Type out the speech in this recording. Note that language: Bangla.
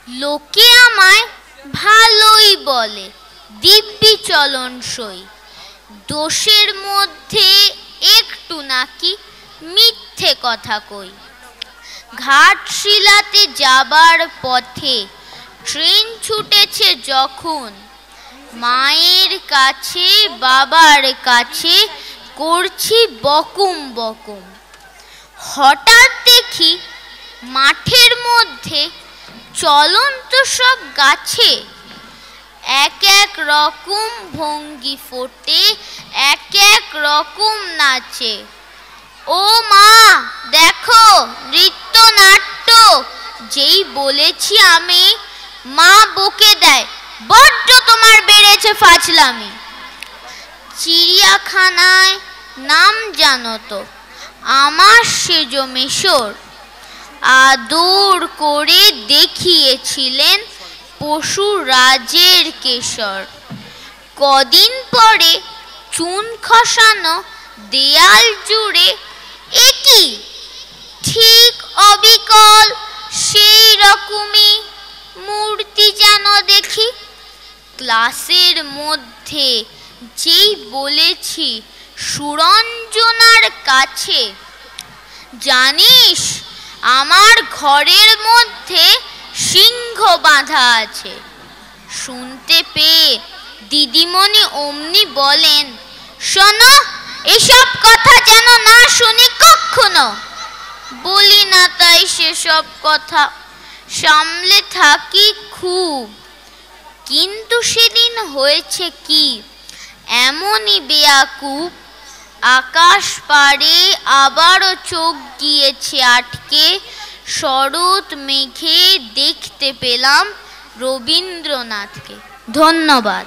লোকে আমায় ভালোই বলে, দিব্যি চলনসই। দোষের মধ্যে একটু নাকি মিথ্যে কথা কই। ঘাটশিলাতে যাবার পথে ট্রেন ছুটেছে যখন, মায়ের কাছে বাবার কাছে করছি বকুম বকুম। হঠাৎ দেখি মাঠের মধ্যে চলন্ত সব গাছে এক এক রকম ভঙ্গি ফোটে, এক এক রকম নাচে। ও মা দেখো নৃত্যনাট্য। যেই বলেছি আমি, মা বকে দেয়, বড্ড তোমার বেড়েছে ফাজলামি। চিড়িয়াখানায় নাম জানো তো আমার সেজ মেশর, আদর করে দেখিয়েছিলেন পশুরাজের কেশর। কদিন পরে চুন খসানো দেয়াল জুড়ে একই ঠিক অবিকল সেই রকমই মূর্তি যেন দেখি। ক্লাসের মধ্যে যেই বলেছি সুরঞ্জনার কাছে, জানিস আমার ঘরের মধ্যে সিংহ বাঁধা আছে। শুনতে পেয়ে দিদিমণি অমনি বলেন, শোনো এসব কথা যেন না শুনি কখনো। বলি না তাই সেসব কথা, সামলে থাকি খুব। কিন্তু সেদিন হয়েছে কি, এমনই বেয়াকুব, আকাশ পাড়ে আবারও চোখ গিয়েছে আটকে। শরৎ মেঘে দেখতে পেলাম রবীন্দ্রনাথকে। ধন্যবাদ।